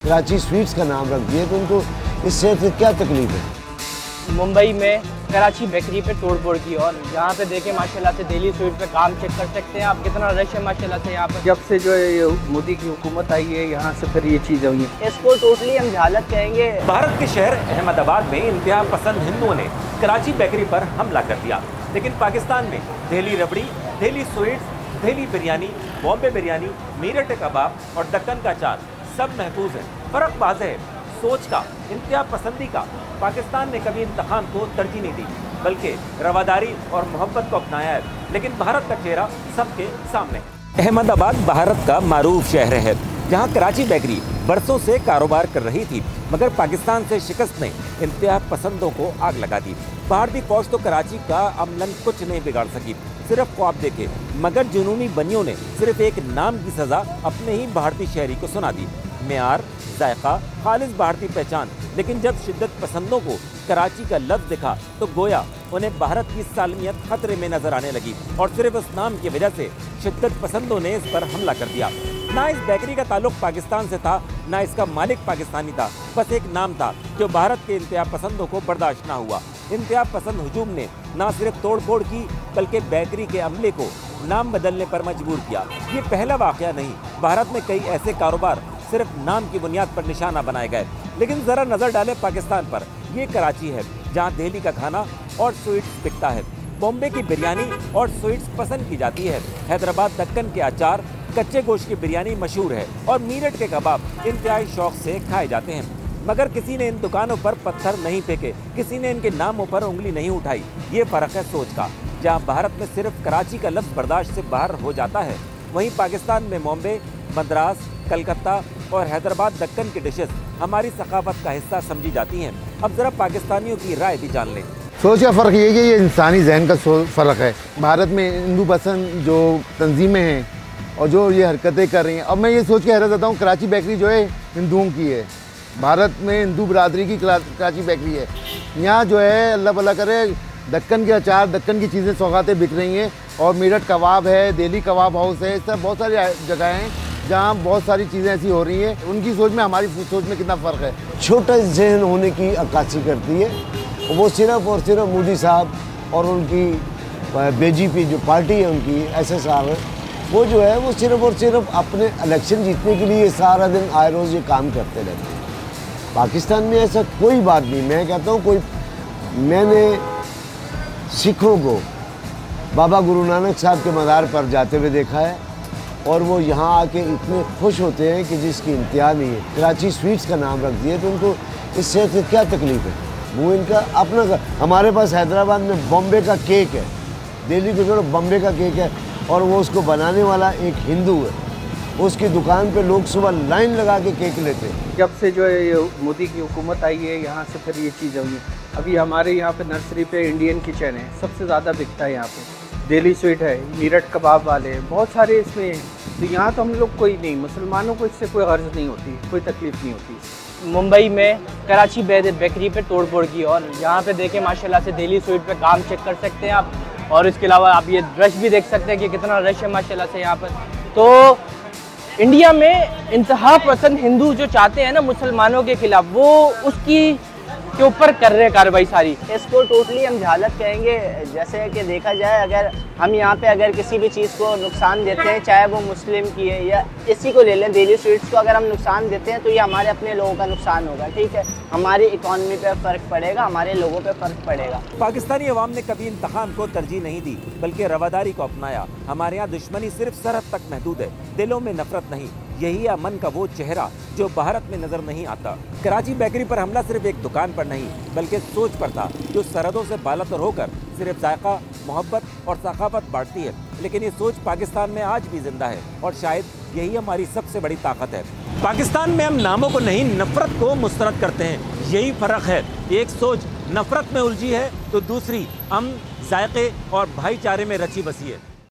Karachi sweets का नाम रख दिया तो उनको इससे क्या तकलीफ है। मुंबई में कराची बेकरी पे तोड़फोड़ की और यहाँ पे देखें माशाल्लाह से दिल्ली स्वीट पे काम चेक कर सकते हैं आप, कितना रश है माशाल्लाह से यहाँ पर। जब से जो है ये मोदी की हुकूमत आई है यहाँ से फिर ये चीज़ हुई है। इसको टोटली हम जहालत कहेंगे। भारत के शहर अहमदाबाद में इंतहा पसंद हिंदुओं ने कराची बेकरी पर हमला कर दिया, लेकिन पाकिस्तान में दिल्ली रबड़ी, दिल्ली स्वीट्स, दिल्ली बिरयानी, बॉम्बे बिरयानी, मीरठ कबाब और दक्कन का अचार सब महफूज है। फर्क वाज़ेह है, सोच का, इंतहा पसंदी का। पाकिस्तान ने कभी इंतखाम को तरजीह नहीं दी बल्कि रवादारी और मोहब्बत को अपनाया है, लेकिन भारत का चेहरा सबके सामने। अहमदाबाद भारत का मारूफ शहर है जहां कराची बेकरी बरसों से कारोबार कर रही थी, मगर पाकिस्तान से शिकस्त ने इंतहा पसंदों को आग लगा दी। भारतीय फौज तो कराची का अमलन कुछ नहीं बिगाड़ सकी, सिर्फ ख्वाब देखे, मगर जुनूनी बनियों ने सिर्फ एक नाम की सज़ा अपने ही भारतीय शहरी को सुना दी। मेयार, जायका, खालिस भारतीय पहचान। लेकिन जब शिद्दत पसंदों को कराची का लफ्ज़ दिखा तो गोया उन्हें भारत की सालमियत खतरे में नजर आने लगी और सिर्फ उस नाम की वजह से शिद्दत पसंदों ने इस पर हमला कर दिया। ना इस बेकरी का ताल्लुक पाकिस्तान से था, ना इसका मालिक पाकिस्तानी था, बस एक नाम था जो भारत के इंतहा पसंदों को बर्दाश्त ना हुआ। इंतहा पसंद हुजूम ने ना सिर्फ तोड़फोड़ की बल्कि बेकरी के अमले को नाम बदलने पर मजबूर किया। ये पहला वाक़या नहीं, भारत में कई ऐसे कारोबार सिर्फ नाम की बुनियाद पर निशाना बनाए गए। लेकिन ज़रा नज़र डालें पाकिस्तान पर, ये कराची है जहाँ दिल्ली का खाना और स्वीट्स बिकता है, बॉम्बे की बिरयानी और स्वीट्स पसंद की जाती है, हैदराबाद दक्कन के अचार, कच्चे गोश्त की बिरयानी मशहूर है और मीरठ के कबाब इंतहाई शौक से खाए जाते हैं। मगर किसी ने इन दुकानों पर पत्थर नहीं फेंके, किसी ने इनके नामों पर उंगली नहीं उठाई। ये फ़र्क है सोच का। जहाँ भारत में सिर्फ कराची का लफ्ज़ बर्दाश्त से बाहर हो जाता है, वहीं पाकिस्तान में बॉम्बे, मद्रास, कलकत्ता और हैदराबाद दक्कन की डिशेस हमारी सकाफत का हिस्सा समझी जाती हैं। अब ज़रा पाकिस्तानियों की राय भी जान लें। सोच का फ़र्क ये है कि ये इंसानी जहन का फ़र्क है। भारत में हिंदू पसंद जो तंजीमें हैं और जो ये हरकतें कर रही हैं, अब मैं ये सोच के हैरत आता हूँ कराची बेकरी जो है हिंदुओं की है, भारत में हिंदू बरादरी की कराची बेकरी है। यहाँ जो है अल्लाह भला करे दक्कन के अचार, दक्कन की चीज़ें सौगातें बिक रही हैं और मीरठ कबाब है, दिल्ली कबाब हाउस है, इस तरह बहुत सारी जगह हैं जहाँ बहुत सारी चीज़ें ऐसी हो रही हैं। उनकी सोच में हमारी सोच में कितना फ़र्क है। छोटा जहन होने की अक्कासी करती है वो सिर्फ और सिर्फ मोदी साहब और उनकी बीजेपी जो पार्टी है उनकी SSR है, वो जो है वो सिर्फ और सिर्फ अपने इलेक्शन जीतने के लिए सारा दिन आए रोज़ ये काम करते रहते हैं। पाकिस्तान में ऐसा कोई बात नहीं। मैं कहता हूँ मैंने सिखों को बाबा गुरु नानक साहब के मज़ार पर जाते हुए देखा है और वो यहाँ आके इतने खुश होते हैं कि जिसकी इंतहा नहीं है। कराची स्वीट्स का नाम रख दिया तो उनको इससे क्या तकलीफ है, वो इनका अपना। हमारे पास हैदराबाद में बॉम्बे का केक है, दिल्ली को छोड़ो बॉम्बे का केक है और वो उसको बनाने वाला एक हिंदू है। उसकी दुकान पे लोग सुबह लाइन लगा के केक लेते हैं। जब से जो है ये मोदी की हुकूमत आई है यहाँ से फिर ये चीज़ हुई है। अभी हमारे यहाँ पे नर्सरी पे इंडियन किचन है, सबसे ज़्यादा बिकता है यहाँ पे। दिल्ली स्वीट है, मीरठ कबाब वाले बहुत सारे इसमें हैं। तो यहाँ तो हम लोग कोई नहीं, मुसलमानों को इससे कोई गर्ज नहीं होती, कोई तकलीफ़ नहीं होती। मुंबई में कराची बेकरी पे तोड़फोड़ की और यहाँ पे देखें माशाल्लाह से दिल्ली स्वीट पे काम चेक कर सकते हैं आप, और इसके अलावा आप ये रश भी देख सकते हैं कि कितना रश है माशाल्लाह से यहाँ पर। तो इंडिया में इंतहा पसंद हिंदू जो चाहते हैं ना मुसलमानों के खिलाफ, वो उसकी के ऊपर कर रहे हैं कार्रवाई सारी। इसको टोटली हम जहालत कहेंगे। जैसे कि देखा जाए, अगर हम यहाँ पे अगर किसी भी चीज़ को नुकसान देते हैं, चाहे वो मुस्लिम की है या इसी को ले लें दिल्ली स्वीट्स को, अगर हम नुकसान देते हैं तो ये हमारे अपने लोगों का नुकसान होगा, ठीक है। हमारी इकॉनमी पे फ़र्क पड़ेगा, हमारे लोगों पे फ़र्क पड़ेगा। पाकिस्तानी अवाम ने कभी इंतखाम को तरजीह नहीं दी बल्कि रवादारी को अपनाया। हमारे यहाँ दुश्मनी सिर्फ सरहद तक महदूद है, दिलों में नफरत नहीं। यही अमन का वो चेहरा जो भारत में नजर नहीं आता। कराची बेकरी पर हमला सिर्फ एक दुकान पर नहीं बल्कि सोच पर था जो सरहदों से बालातर होकर सिर्फ जायका, मोहब्बत और सकाफत बांटती है। लेकिन ये सोच पाकिस्तान में आज भी जिंदा है और शायद यही हमारी सबसे बड़ी ताकत है। पाकिस्तान में हम नामों को नहीं, नफरत को मुस्तरद करते हैं। यही फर्क है। एक सोच नफरत में उलझी है तो दूसरी अमन, जायके और भाईचारे में रची बसी है।